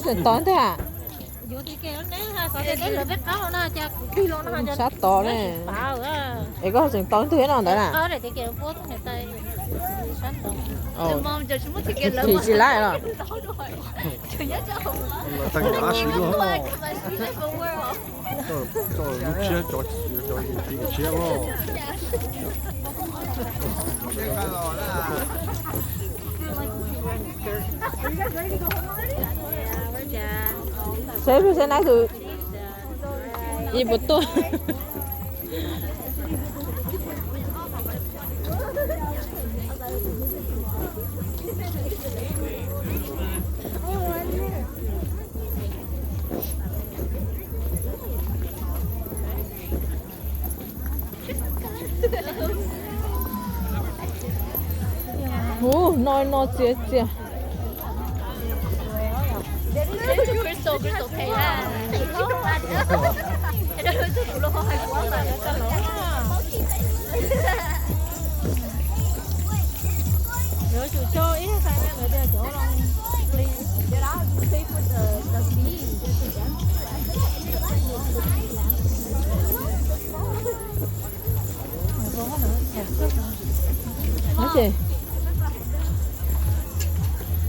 Cái tón thế à? Sát to này. Ấy có chừng tón thế nào đấy à? Thì chỉ lại rồi. Saya naik tu. Iya betul. Nói chia chia. Crystal pay ha. Cái đó tôi tụi nó không hay quá mà nó lỗ. Rồi chủ cho ít phải người ta chỗ long cái đó khi put the fee Nói gì?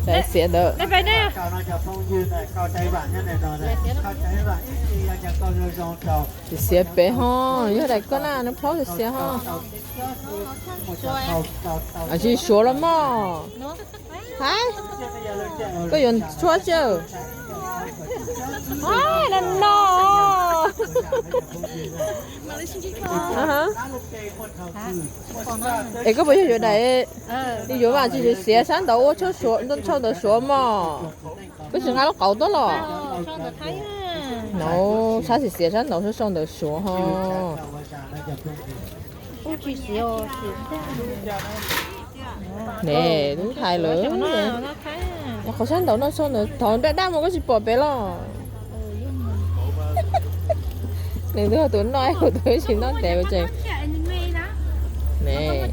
Để xỉa đỡ. Đây vậy nè. Thì xỉa bé ho, như đây con nào nó phó thì xỉa ho. À chị số lắm mà. Hả? Có dùng số chưa? À, nó no. Ê, có bao nhiêu đấy? Đi vô mà chỉ xỉa sáng đầu cho số, nó cho được số mà. Cái chừng ai nó cậu tốt rồi. Nó sao thì xỉa sáng đầu cho xong được số ha. Nè, đúng thay lớn nè. Khó sáng đầu nó xong được, thằng đã một cái gì bỏ bé lo. Nè, tụi nó nói của tụi chỉ nó đẹp chứ. Nè.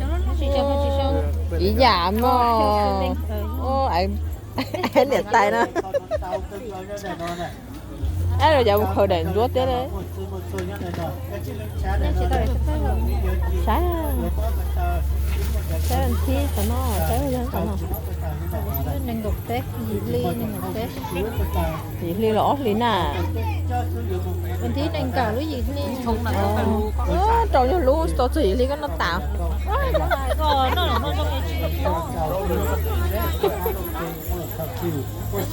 Ý giảm mà. Ô, anh đẹp tay nó. Ấy rồi giờ một khẩu đèn ruột thế đấy. Sáng sáng thi sao nó sáng rồi sao nó nên gục tết gì ly nên gục tết gì ly lỗ lý nà mình thi nên cả cái gì ly trâu cho lú trâu gì ly cái nó tạo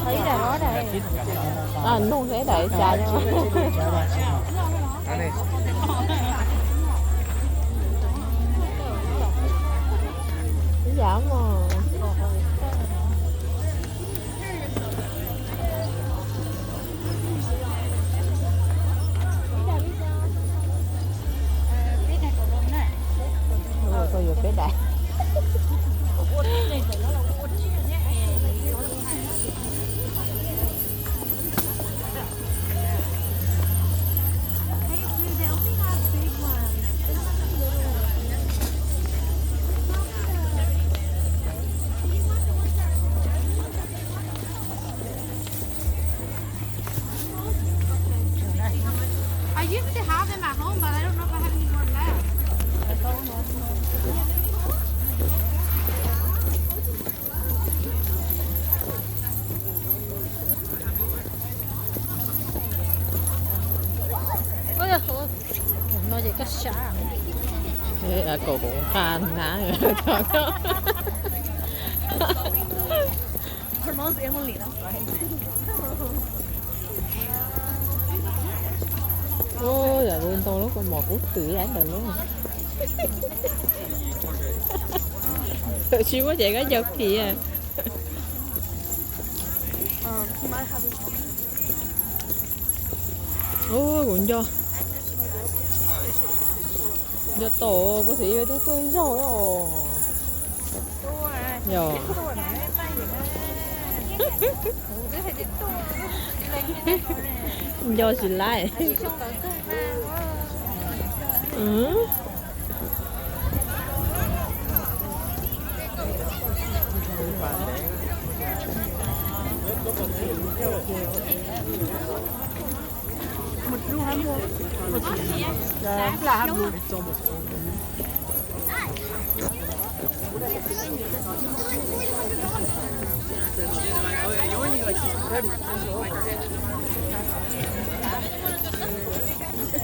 thấy là đó đây à luôn thế đấy chà cho giảm mà tôi vừa cái đại cái xa thế à cổ cũng khan ná rồi pronounce Emily đó ôi giờ bên tôi lúc con một út tử án rồi luôn tự xíu quá chạy cái giật gì à ôi cũng cho tổ bác sĩ với tôi rồi rồi do gì lại ừ một đu hai mua một là hai mua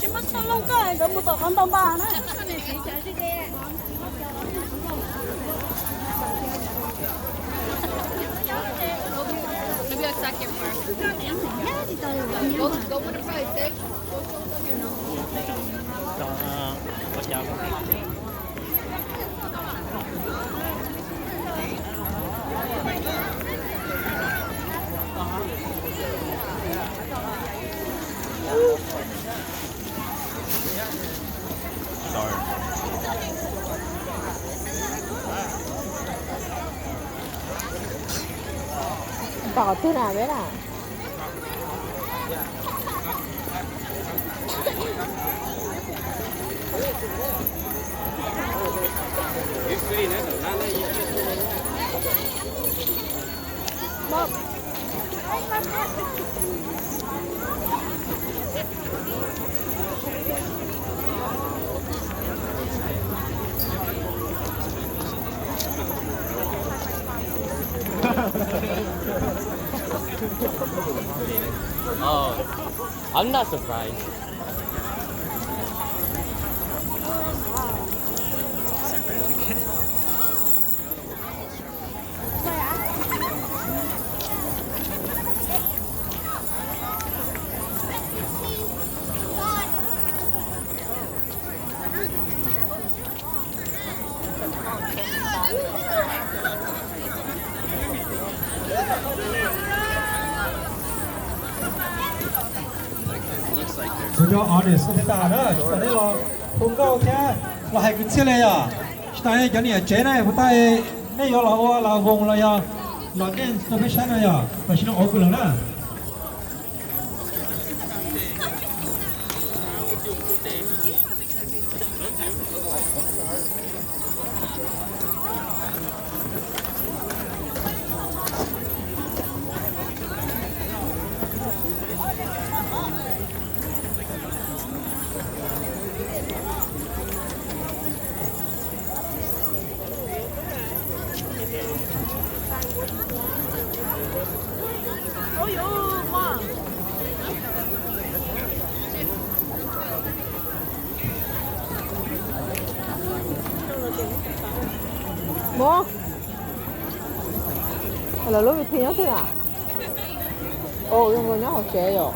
chứ mất sao lâu cái rồi mua tàu không tàu ba nữa maybe a second first. Go with the price, eh? Bảo thế nào đấy à Oh, I'm not surprised. Sudah ada sebentar dah. Kita ni lo tunggu je. Lo hai kecil ya. Kita ni jadi cina bukan ni yo lo wong lo ya. Lo ni profesional ya. Pasal aku lah na. bố là lúc thì nó thế à ồ nhưng mà nó học trẻ rồi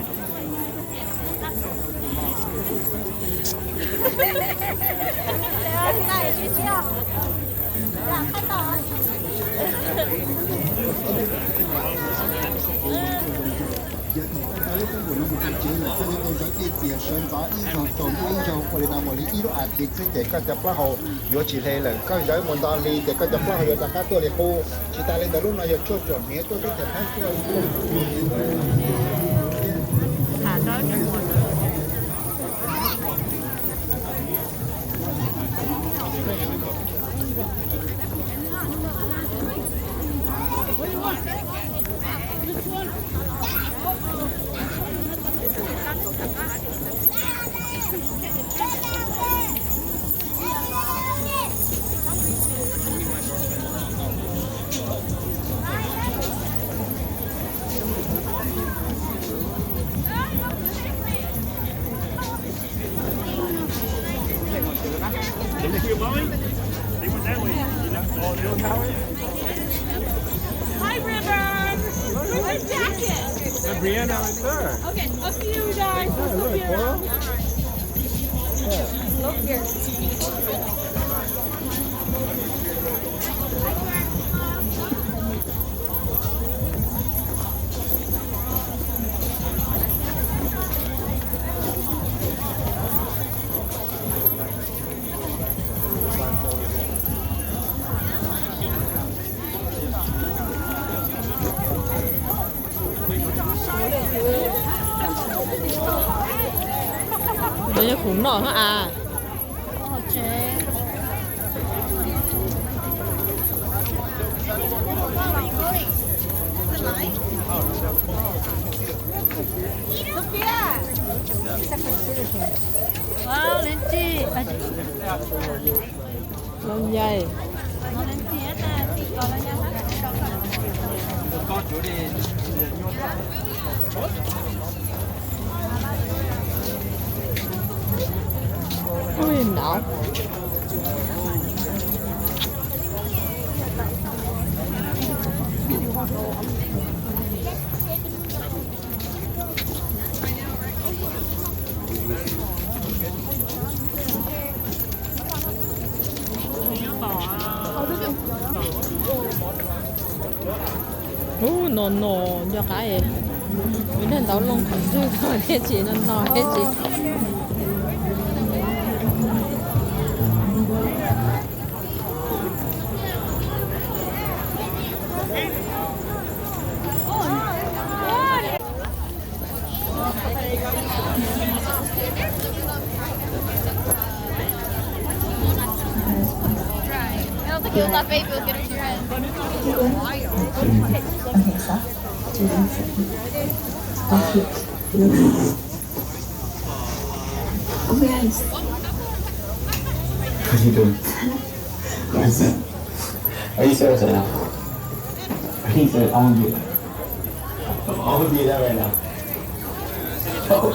Hi, River. Where's your jacket? Brianna right there. Okay, up to you guys. Look, Coral. Look here. Đây là khủng nọ hả à? Wow, lên chi. Lông dày. Nó lên chi hết à, thì còn là nhau hết. Ui, đậu. Nó cho cái gì? Mình nên đậu lông thật sự rồi thế chị nó nói thế chị. I don't think you'll let baby get into your head. Okay, stop. 2 seconds. Okay. Yes. What are you doing? What is it? Are you serious right now? Are you serious? I want to do it. I want to do that right now. Go.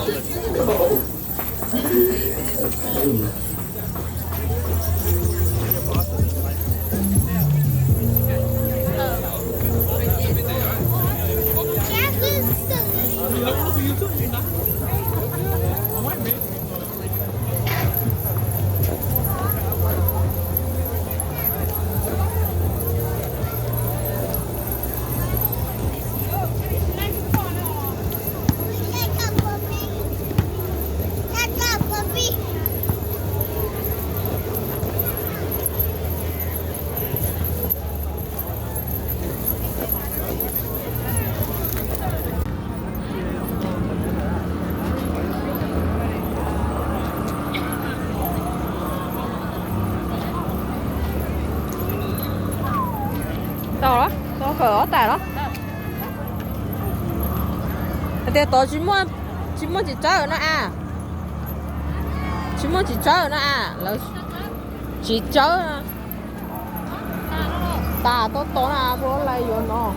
Đâu đó? Có cửa tại đó. Thì tôi chỉ muốn chỉ chơi ở nó à. Chỉ muốn chỉ chơi ở nó à. Là chỉ chơi. Ta tôi là bố lấy vô nó.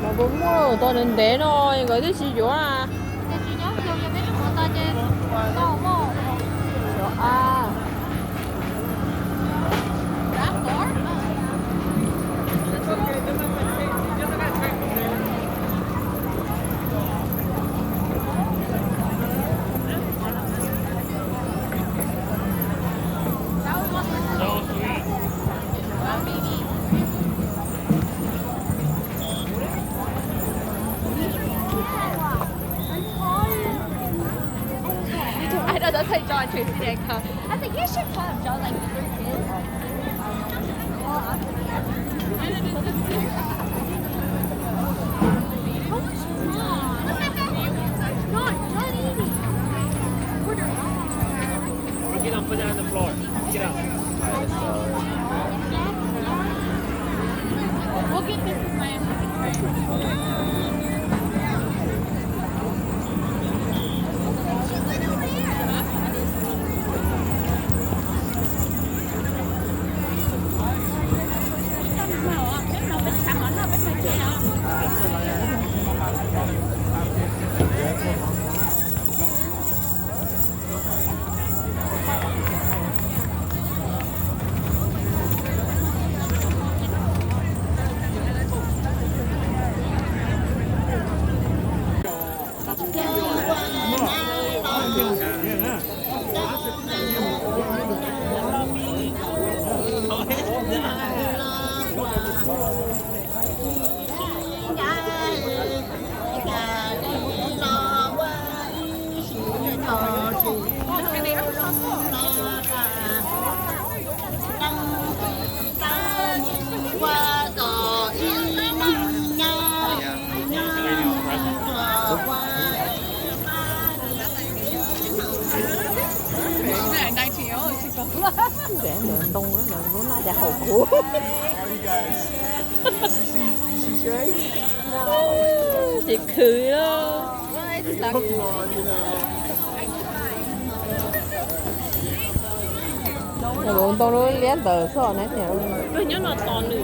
Mà bố mua tôi nên để nó gọi cái gì vô à. À. I know that's like John Tracy didn't come. I was like, you should come. John's like, Get up, put that on the floor. Get up. we'll get this in my để đường tung nó đường nó ra hậu của chị cười đó rồi bọn tôi nó lén tờ sợ nét nhiều nhớ là toàn nữ